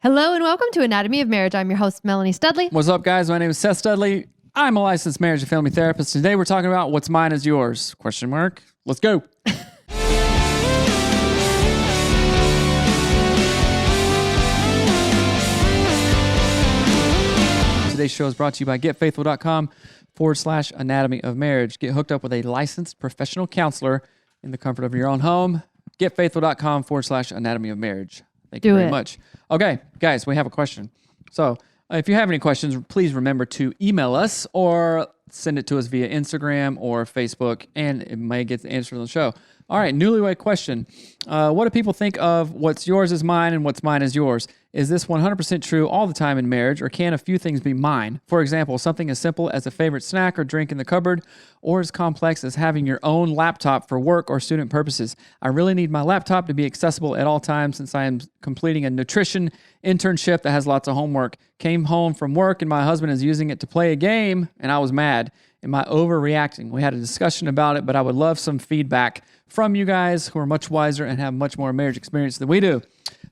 Hello and welcome to Anatomy of Marriage. I'm your host, Melanie Studley. What's up, guys? My name is Seth Studley. I'm a licensed marriage and family therapist. Today we're talking about what's mine is yours? Question mark. Let's go. Today's show is brought to you by getfaithful.com/anatomy of marriage. Get hooked up with a licensed professional counselor in the comfort of your own home. Getfaithful.com/anatomy of marriage. Thank you very much. Okay, guys, we have a question. So if you have any questions, please remember to email us or send it to us via Instagram or Facebook, and it may get the answer on the show. All right, newlywed question. What do people think of what's yours is mine and what's mine is yours? Is this 100% true all the time in marriage, or can a few things be mine? For example, something as simple as a favorite snack or drink in the cupboard, or as complex as having your own laptop for work or student purposes. I really need my laptop to be accessible at all times since I am completing a nutrition internship that has lots of homework. Came home from work and my husband is using it to play a game, and I was mad. Am I overreacting? We had a discussion about it, but I would love some feedback from you guys who are much wiser and have much more marriage experience than we do.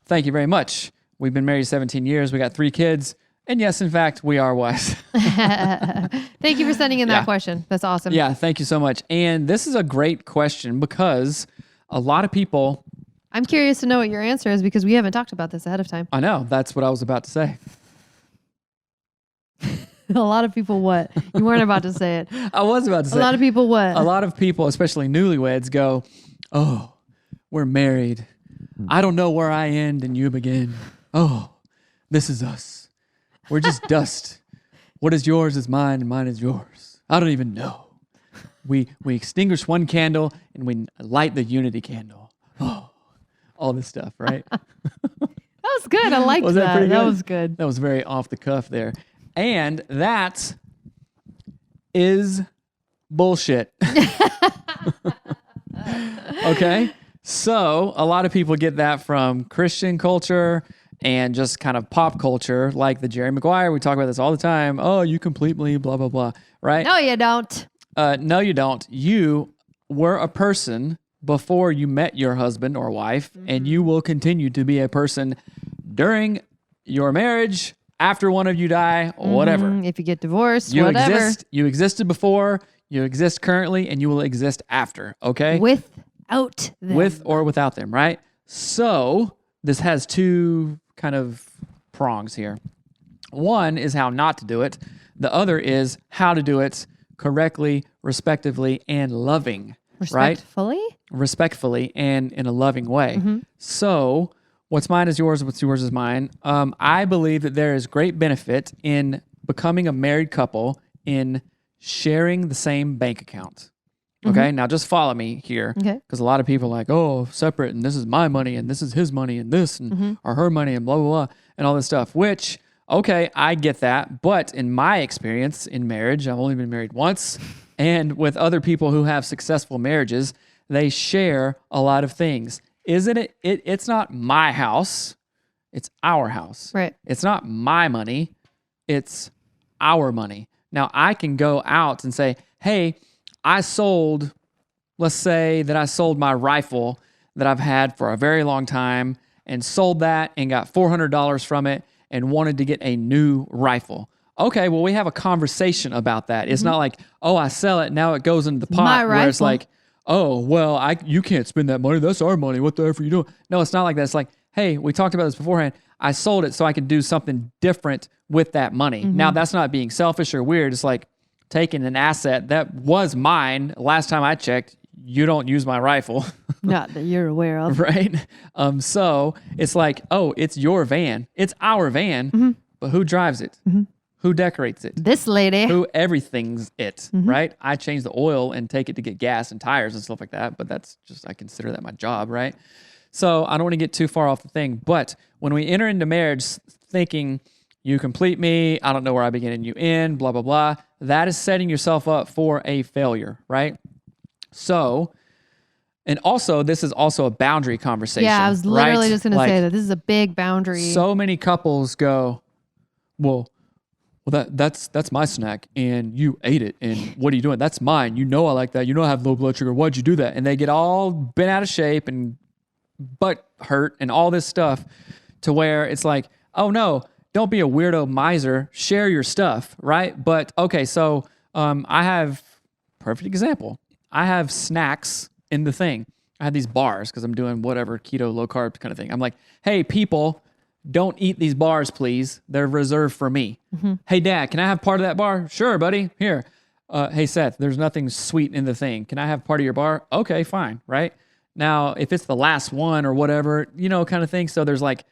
Thank you very much. We've been married 17 years. We got 3 kids. And yes, in fact, we are wise. Thank you for sending in that question. That's awesome. Yeah, thank you so much. And this is a great question because a lot of people... I'm curious to know what your answer is because we haven't talked about this ahead of time. I know. That's what I was about to say. A lot of people what? You weren't about to say it. I was about to say it. A lot of people what? A lot of people, especially newlyweds, go, oh, we're married. I don't know where I end and you begin. Oh, this is us. We're just dust. What is yours is mine and mine is yours. I don't even know. We extinguish one candle and we light the unity candle. Oh, all this stuff, right? That was good. I liked that. That pretty good? That was good. That was very off the cuff there. And that is bullshit. Okay? So a lot of people get that from Christian culture and just kind of pop culture, like the Jerry Maguire. We talk about this all the time. Oh, you complete me, blah, blah, blah. Right? No, you don't. No, you don't. You were a person before you met your husband or wife, and you will continue to be a person during your marriage, after one of you die, whatever. If you get divorced, whatever. You existed before, you exist currently, and you will exist after, okay? Without them. With or without them, right? So this has 2 kind of prongs here. One is how not to do it. The other is how to do it correctly, respectively, and loving. Respectfully? Right? Respectfully and in a loving way. So what's mine is yours, what's yours is mine. I believe that there is great benefit in becoming a married couple in sharing the same bank account. Okay, now just follow me here. Okay. Because a lot of people are like, oh, separate, and this is my money, and this is his money, and this, and or her money, and blah, blah, blah, and all this stuff, which, okay, I get that. But in my experience in marriage, I've only been married once, and with other people who have successful marriages, they share a lot of things. Isn't it? It's not my house. It's our house. Right. It's not my money. It's our money. Now, I can go out and say, hey, let's say that I sold my rifle that I've had for a very long time and sold that and got $400 from it and wanted to get a new rifle. Okay, well, we have a conversation about that. It's not like, oh, I sell it, now it goes into the pot where it's like, oh, well, you can't spend that money. That's our money. What the F are you doing? No, it's not like that. It's like, hey, we talked about this beforehand. I sold it so I could do something different with that money. Now, that's not being selfish or weird. It's like taking an asset that was mine. Last time I checked, you don't use my rifle. Not that you're aware of. Right? So it's like, oh, it's your van. It's our van, but who drives it? Who decorates it? This lady. Who everything's it, right? I change the oil and take it to get gas and tires and stuff like that, but that's just, I consider that my job, right? So I don't want to get too far off the thing, but when we enter into marriage thinking, you complete me, I don't know where I begin and you end, blah, blah, blah, that is setting yourself up for a failure, right? So, and also, this is also a boundary conversation. Yeah, I was literally just going to say that this is a big boundary. So many couples go, well, that's my snack, and you ate it, and what are you doing? That's mine. You know I like that. You know I have low blood sugar. Why'd you do that? And they get all bent out of shape and butt hurt and all this stuff to where it's like, oh no, don't be a weirdo miser. Share your stuff, right? But okay, so I have perfect example. I have snacks in the thing. I have these bars because I'm doing whatever keto, low carb kind of thing. I'm like, hey, people, don't eat these bars, please. They're reserved for me. Hey, Dad, can I have part of that bar? Sure, buddy. Here. Hey, Seth, there's nothing sweet in the thing. Can I have part of your bar? Okay, fine, right? Now, if it's the last one or whatever, kind of thing. So there's like,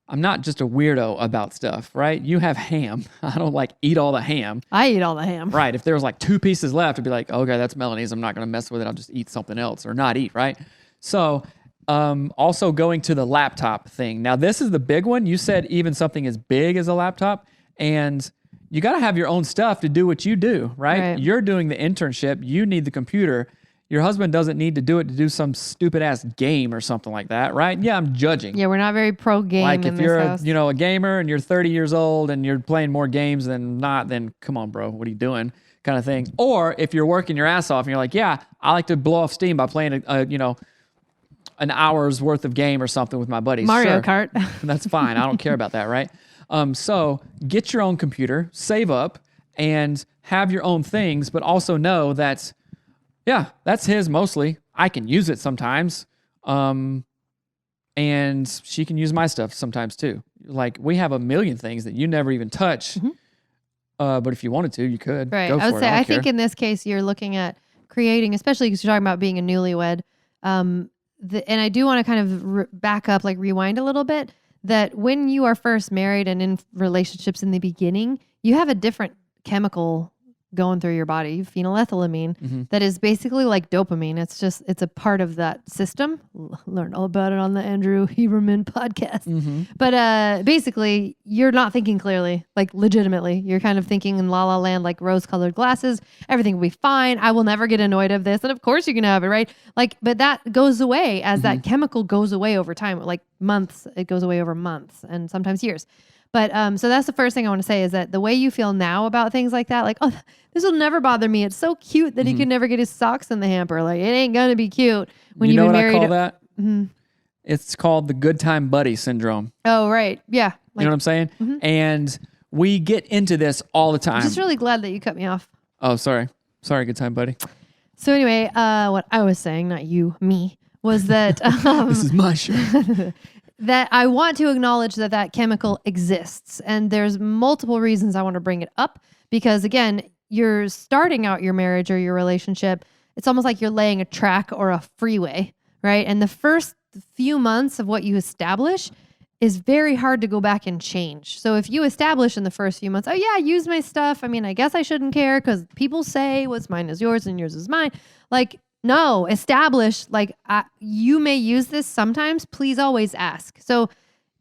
I'm not just a weirdo about stuff, right? You have ham. I don't like eat all the ham. I eat all the ham. Right. If there was like 2 pieces left, I'd be like, okay, that's Melanie's. I'm not going to mess with it. I'll just eat something else or not eat, right? So also going to the laptop thing. Now, this is the big one. You said even something as big as a laptop, and you got to have your own stuff to do what you do, right? You're doing the internship. You need the computer. Your husband doesn't need to do it to do some stupid ass game or something like that, right? Yeah, I'm judging. Yeah, we're not very pro game. Like in if you're this house. a gamer and you're 30 years old and you're playing more games than not, then come on, bro, what are you doing? Kind of thing. Or if you're working your ass off and you're like, yeah, I like to blow off steam by playing an hour's worth of game or something with my buddies. Mario Sure. Kart. That's fine. I don't care about that, right? So get your own computer, save up, and have your own things, but also know that, yeah, that's his mostly. I can use it sometimes. And she can use my stuff sometimes too. Like we have a million things that you never even touch. But if you wanted to, you could. Right. Go I would for say, it. I think in this case, you're looking at creating, especially because you're talking about being a newlywed. And I do want to kind of back up, like rewind a little bit, that when you are first married and in relationships in the beginning, you have a different chemical going through your body, phenylethylamine, that is basically like dopamine. It's a part of that system. Learned all about it on the Andrew Huberman podcast. But basically, you're not thinking clearly, like legitimately. You're kind of thinking in la la land, like rose-colored glasses. Everything will be fine. I will never get annoyed of this. And of course you can have it, right? Like, but that goes away as that chemical goes away over time, like months. It goes away over months and sometimes years. But so that's the first thing I want to say is that the way you feel now about things like that, like, oh, this will never bother me. It's so cute that he could never get his socks in the hamper. Like, it ain't going to be cute when you've been married. You know what I call that? It's called the good time buddy syndrome. Oh, right. Yeah. You know what I'm saying? And we get into this all the time. I'm just really glad that you cut me off. Oh, sorry. Sorry, good time buddy. So anyway, what I was saying, not you, me, was that... This is my show. that I want to acknowledge that chemical exists. And there's multiple reasons I want to bring it up because, again, you're starting out your marriage or your relationship. It's almost like you're laying a track or a freeway, right? And the first few months of what you establish is very hard to go back and change. So if you establish in the first few months, oh yeah, use my stuff. I mean, I guess I shouldn't care because people say what's mine is yours and yours is mine. Like, no, establish, like, you may use this sometimes. Please always ask. So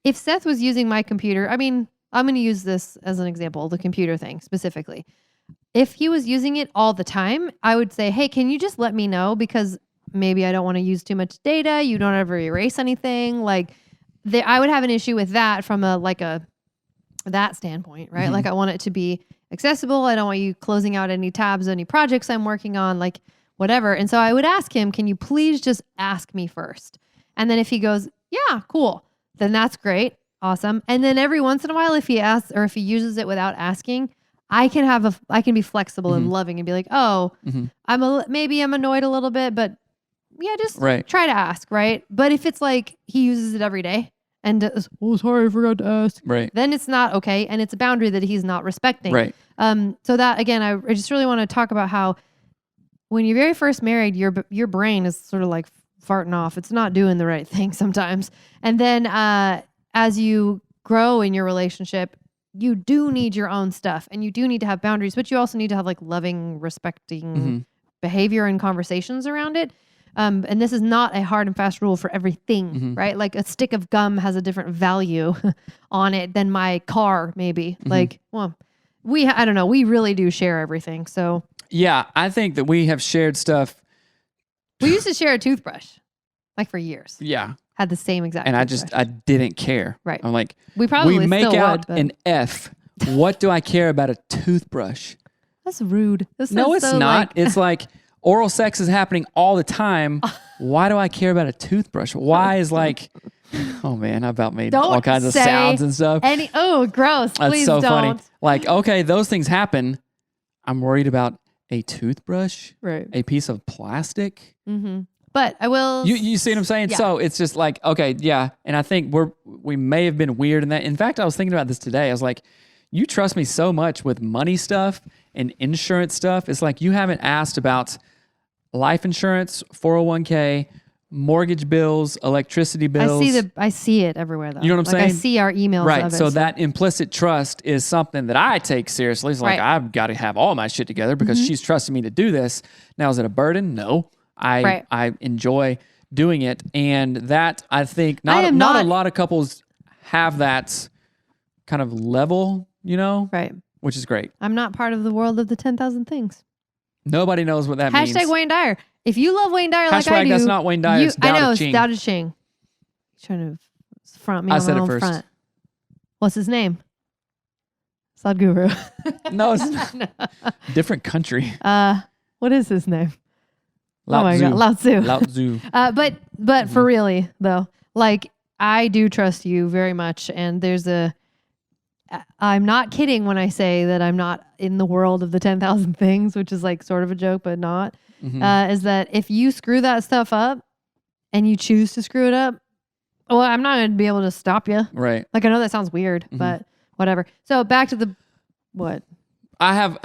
if Seth was using my computer, I mean, I'm going to use this as an example, the computer thing specifically. If he was using it all the time, I would say, hey, can you just let me know? Because maybe I don't want to use too much data. You don't ever erase anything. Like, I would have an issue with that from that standpoint, right? Like, I want it to be accessible. I don't want you closing out any tabs, any projects I'm working on, like, whatever. And so I would ask him, can you please just ask me first? And then if he goes, yeah, cool, then that's great. Awesome. And then every once in a while, if he asks or if he uses it without asking, I can be flexible and loving and be like, oh, maybe I'm annoyed a little bit, but yeah, just try to ask. Right. But if it's like he uses it every day and does, oh, sorry, I forgot to ask. Right. Then it's not okay. And it's a boundary that he's not respecting. Right. So that, again, I just really want to talk about how when you're very first married, your brain is sort of like farting off. It's not doing the right thing sometimes. And then as you grow in your relationship, you do need your own stuff and you do need to have boundaries, but you also need to have like loving, respecting behavior and conversations around it. And this is not a hard and fast rule for everything, right? Like a stick of gum has a different value on it than my car, maybe. Like, well, I don't know. We really do share everything. So yeah, I think that we have shared stuff. We used to share a toothbrush like for years. Yeah. Had the same exact and toothbrush. I didn't care. Right. I'm like, we make still out would, an F. What do I care about a toothbrush? That's rude. No, it's so not. Like... It's like oral sex is happening all the time. Why do I care about a toothbrush? Why is like, Oh man, I about made Don't all kinds of say sounds and stuff. Gross. That's Please so don't. funny. Like, okay, those things happen. I'm worried about a toothbrush, Right. a piece of plastic. Mm-hmm. But I will. You see what I'm saying? Yeah. So it's just like, okay, yeah. And I think we may have been weird in that. In fact, I was thinking about this today. I was like, you trust me so much with money stuff and insurance stuff. It's like you haven't asked about life insurance, 401k, mortgage bills, electricity bills. I see it everywhere though. You know what I'm like saying? I see our emails. Right. Of it, So that implicit trust is something that I take seriously. It's like, Right. I've got to have all my shit together because she's trusting me to do this. Now, is it a burden? No. I enjoy doing it. And that, I think, not a lot of couples have that kind of level, right. which is great. I'm not part of the world of the 10,000 things. Nobody knows what that means. Hashtag Wayne Dyer. If you love Wayne Dyer like I do. That's not Wayne Dyer. It's Dao I know, De Ching. it's Dao De Ching. He's trying to front me I on said my it own first. front. What's his name? Sadhguru. No, it's different country. What is his name? Lao oh my Tzu. God, Lao Tzu. Lao Tzu. But for really though, like I do trust you very much, and I'm not kidding when I say that I'm not in the world of the 10,000 things, which is like sort of a joke, but not. Is that if you screw that stuff up and you choose to screw it up, well, I'm not going to be able to stop you. Right. Like I know that sounds weird, but whatever. So back to what? I have,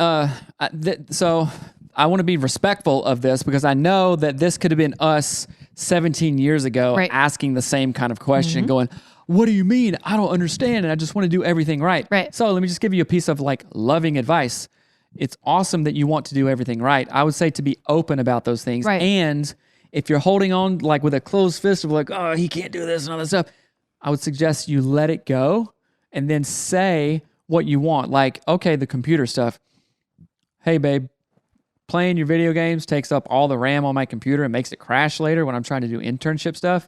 so I want to be respectful of this because I know that this could have been us 17 years ago asking the same kind of question, going, what do you mean? I don't understand. And I just want to do everything right. Right. So let me just give you a piece of like loving advice. It's awesome that you want to do everything right. I would say to be open about those things. Right. And if you're holding on like with a closed fist of like, oh, he can't do this and all that stuff, I would suggest you let it go and then say what you want. Like, okay, the computer stuff. Hey, babe, playing your video games takes up all the RAM on my computer and makes it crash later when I'm trying to do internship stuff.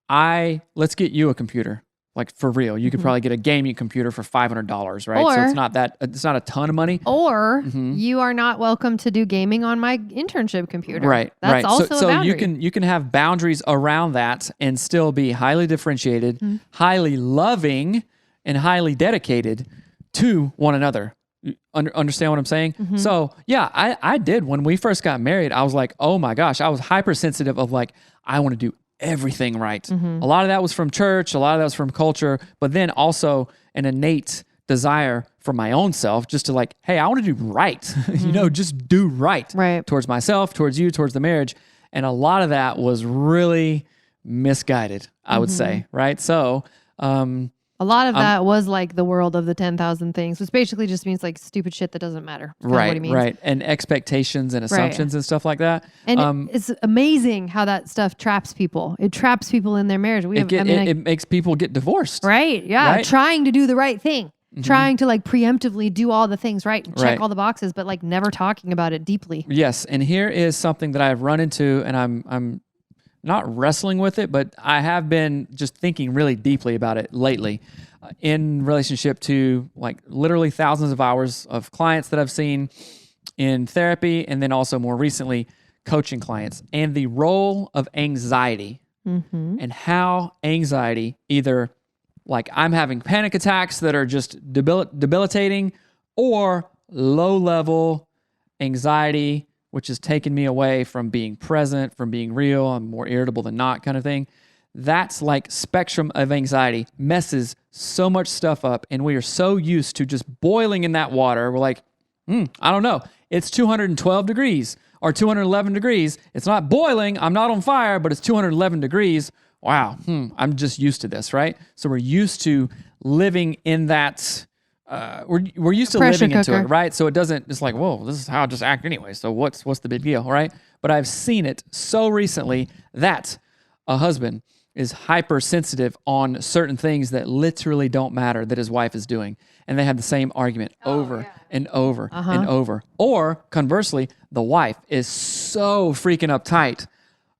Let's get you a computer. Like for real, you could probably get a gaming computer for $500, right? So it's not a ton of money. Or you are not welcome to do gaming on my internship computer. Right. That's right. also a so boundary. you can have boundaries around that and still be highly differentiated, highly loving, and highly dedicated to one another. Understand what I'm saying? So yeah, I did. When we first got married, I was like, oh my gosh, I was hypersensitive of like, I want to do everything right. A lot of that was from church, a lot of that was from culture, but then also an innate desire for my own self just to like, hey, I want to do right. Just do right towards myself, towards you, towards the marriage. And a lot of that was really misguided, I would say, right? So, a lot of that was like the world of the 10,000 things, which basically just means like stupid shit that doesn't matter. Right, what he means. right. And expectations and assumptions and stuff like that. And it's amazing how that stuff traps people. It traps people in their marriage. It makes people get divorced. Right. Yeah. Right? Trying to do the right thing. Trying to like preemptively do all the things right and check all the boxes, but like never talking about it deeply. Yes. And here is something that I've run into, and I'm not wrestling with it, but I have been just thinking really deeply about it lately in relationship to like literally thousands of hours of clients that I've seen in therapy, and then also more recently coaching clients, and the role of anxiety and how anxiety either like I'm having panic attacks that are just debilitating, or low level anxiety which has taken me away from being present, from being real. I'm more irritable than not kind of thing. That's like spectrum of anxiety messes so much stuff up. And we are so used to just boiling in that water. We're like, I don't know. It's 212 degrees or 211 degrees. It's not boiling. I'm not on fire, but it's 211 degrees. Wow. I'm just used to this, right? So we're used to living in that. We're used to living into it, right? So it doesn't. It's like, whoa, this is how I just act anyway. So what's the big deal, right? But I've seen it so recently that a husband is hypersensitive on certain things that literally don't matter that his wife is doing, and they have the same argument over and over and over. Or conversely, the wife is so freaking uptight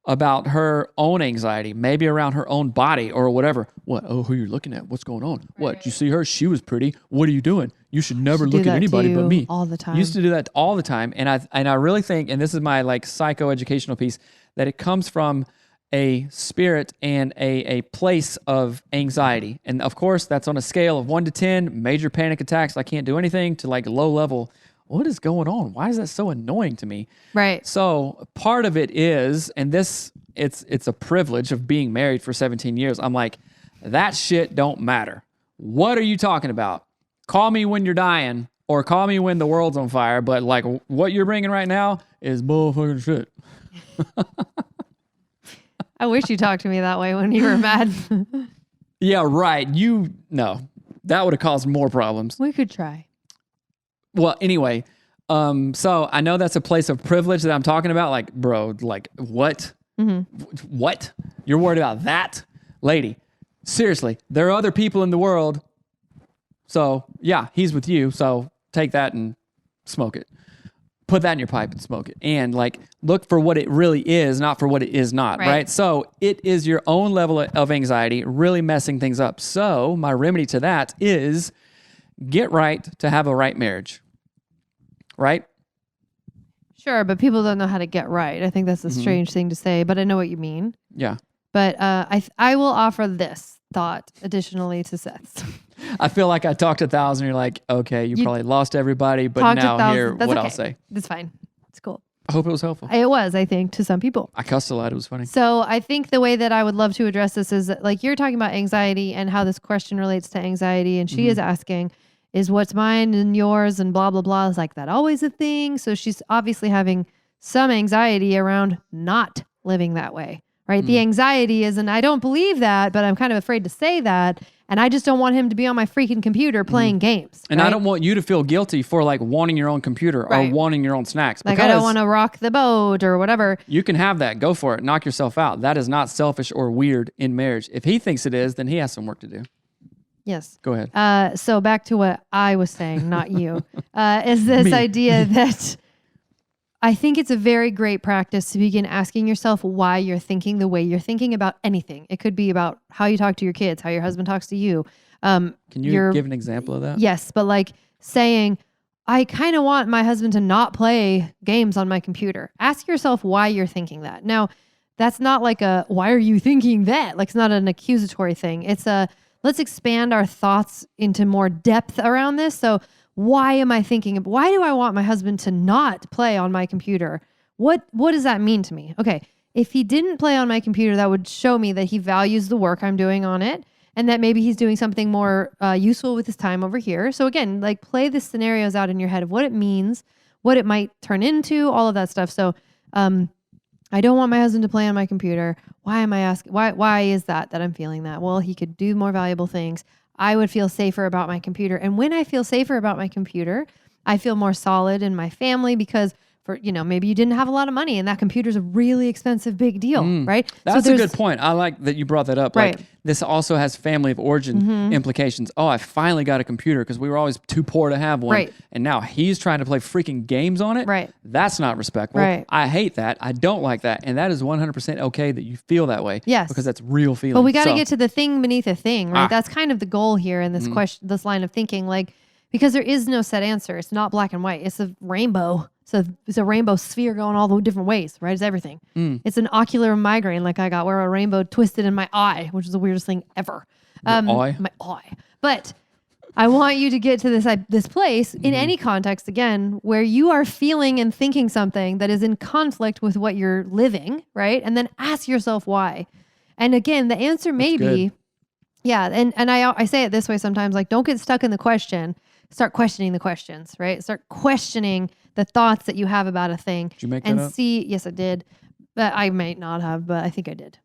about her own anxiety, maybe around her own body or whatever. What? Oh, who you're looking at? What's going on? Right. What? You see her? She was pretty. What are you doing? You should never look at anybody but me. All the time. Used to do that all the time. And I really think, and this is my like psychoeducational piece, that it comes from a spirit and a place of anxiety. And of course, that's on a scale of 1 to 10, major panic attacks, I can't do anything, to like low level, what is going on? Why is that so annoying to me? Right. So part of it is, and this, it's a privilege of being married for 17 years. I'm like, that shit don't matter. What are you talking about? Call me when you're dying or call me when the world's on fire. But like what you're bringing right now is bullfucking shit. I wish you talked to me that way when you were mad. Yeah, right. No, that would have caused more problems. We could try. Well, anyway, so I know that's a place of privilege that I'm talking about. Like, bro, like what? What? You're worried about that? Lady, seriously, there are other people in the world. So yeah, he's with you. So take that and smoke it. Put that in your pipe and smoke it. And like, look for what it really is, not for what it is not, right? So it is your own level of anxiety really messing things up. So my remedy to that is get right to have a right marriage, right? Sure, but people don't know how to get right. I think that's a strange thing to say, but I know what you mean. Yeah. But I will offer this thought additionally to Seth's. I feel like I talked 1,000. You're like, okay, you probably lost everybody, but now here, what okay. I'll say. That's fine. It's cool. I hope it was helpful. It was, I think, to some people. I cussed a lot. It was funny. So I think the way that I would love to address this is that, like, you're talking about anxiety and how this question relates to anxiety. And she is asking, is what's mine and yours and blah, blah, blah. Is like that always a thing? So she's obviously having some anxiety around not living that way, right? The anxiety is, and I don't believe that, but I'm kind of afraid to say that. And I just don't want him to be on my freaking computer playing games. And right? I don't want you to feel guilty for like wanting your own computer or wanting your own snacks. Like I don't want to rock the boat or whatever. You can have that. Go for it. Knock yourself out. That is not selfish or weird in marriage. If he thinks it is, then he has some work to do. Yes. Go ahead. So back to what I was saying, not you, is this idea that I think it's a very great practice to begin asking yourself why you're thinking the way you're thinking about anything. It could be about how you talk to your kids, how your husband talks to you. Can you give an example of that? Yes, but like saying, I kind of want my husband to not play games on my computer. Ask yourself why you're thinking that. Now, that's not like a, why are you thinking that? Like it's not an accusatory thing. It's a, let's expand our thoughts into more depth around this. So why am I thinking, why do I want my husband to not play on my computer? What does that mean to me? Okay, if he didn't play on my computer, that would show me that he values the work I'm doing on it and that maybe he's doing something more useful with his time over here. So again, like play the scenarios out in your head of what it means, what it might turn into, all of that stuff. So I don't want my husband to play on my computer. Why am I asking? Why is that I'm feeling that? Well, he could do more valuable things. I would feel safer about my computer. And when I feel safer about my computer, I feel more solid in my family because maybe you didn't have a lot of money and that computer's a really expensive big deal, right? That's a good point. I like that you brought that up. Right. Like this also has family of origin implications. Oh, I finally got a computer because we were always too poor to have one. Right. And now he's trying to play freaking games on it. Right. That's not respectful. Right. I hate that. I don't like that. And that is 100% okay that you feel that way. Yes. Because that's real feeling. But we got to get to the thing beneath a thing, right? Ah. That's kind of the goal here in this question, this line of thinking, like, because there is no set answer. It's not black and white. It's a rainbow. So it's a rainbow sphere going all the different ways, right? It's everything. It's an ocular migraine like I got where a rainbow twisted in my eye, which is the weirdest thing ever. Eye? My eye. But I want you to get to this place in any context, again, where you are feeling and thinking something that is in conflict with what you're living, right? And then ask yourself why. And again, the answer may be, yeah, and I say it this way sometimes, like don't get stuck in the question. Start questioning the questions, right? Start questioning the thoughts that you have about a thing. Did you make and that up? See, yes, I did. But I might not have, but I think I did.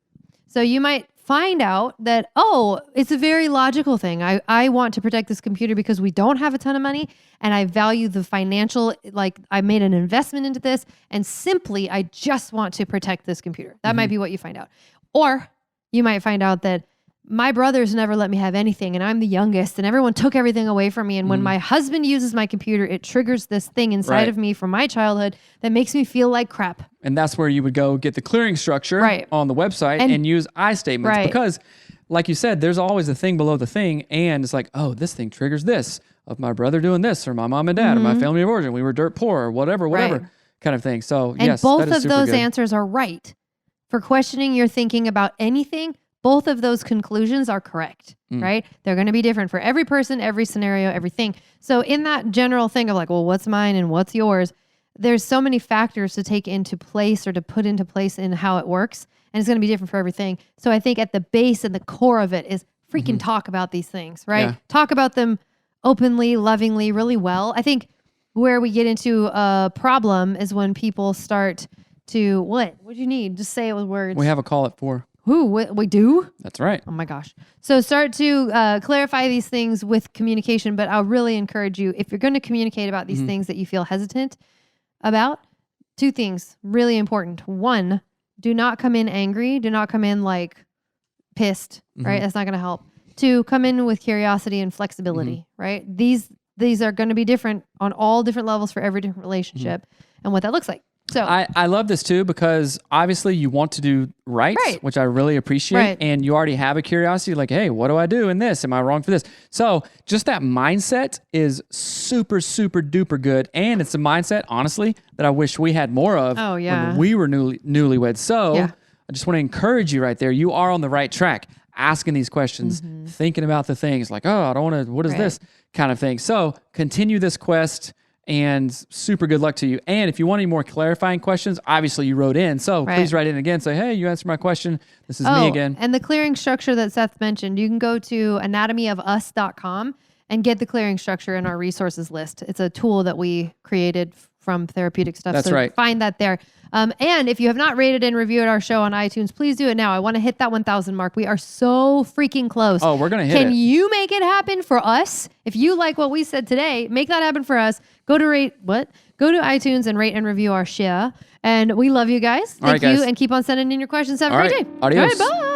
So you might find out that, oh, it's a very logical thing. I want to protect this computer because we don't have a ton of money and I value the financial, like I made an investment into this and simply I just want to protect this computer. That might be what you find out. Or you might find out that my brothers never let me have anything and I'm the youngest and everyone took everything away from me. And when my husband uses my computer, it triggers this thing inside of me from my childhood that makes me feel like crap. And that's where you would go get the clearing structure on the website and use I statements because like you said, there's always a thing below the thing. And it's like, oh, this thing triggers this of my brother doing this or my mom and dad or my family of origin. We were dirt poor or whatever kind of thing. So and yes, both that is of those good. answers are right for questioning your thinking about anything, both of those conclusions are correct, right? They're going to be different for every person, every scenario, everything. So in that general thing of like, well, what's mine and what's yours? There's so many factors to take into place or to put into place in how it works. And it's going to be different for everything. So I think at the base and the core of it is freaking talk about these things, right? Yeah. Talk about them openly, lovingly, really well. I think where we get into a problem is when people start to, what do you need? Just say it with words. We have a call at 4. Who? We do? That's right. Oh my gosh. So start to clarify these things with communication, but I'll really encourage you, if you're going to communicate about these things that you feel hesitant about, 2 things really important. 1, do not come in angry. Do not come in like pissed, right? That's not going to help. 2, come in with curiosity and flexibility, right? These are going to be different on all different levels for every different relationship and what that looks like. So I love this too, because obviously you want to do right, which I really appreciate. Right. And you already have a curiosity like, hey, what do I do in this? Am I wrong for this? So just that mindset is super, super duper good. And it's a mindset, honestly, that I wish we had more of when we were newlyweds. So I just want to encourage you right there. You are on the right track, asking these questions, thinking about the things like, oh, I don't want to, what is this kind of thing? So continue this quest. And super good luck to you. And if you want any more clarifying questions, obviously you wrote in. So please write in again. Say, hey, you answered my question. This is me again. And the clearing structure that Seth mentioned, you can go to anatomyofus.com and get the clearing structure in our resources list. It's a tool that we created from therapeutic stuff. That's so right. Find that there. And if you have not rated and reviewed our show on iTunes, please do it now. I want to hit that 1,000 mark. We are so freaking close. Oh, we're going to hit it. Can you make it happen for us? If you like what we said today, make that happen for us. Go to iTunes and rate and review our show. And we love you guys. Thank you. And keep on sending in your questions. Have a great day. Adios. All right, bye.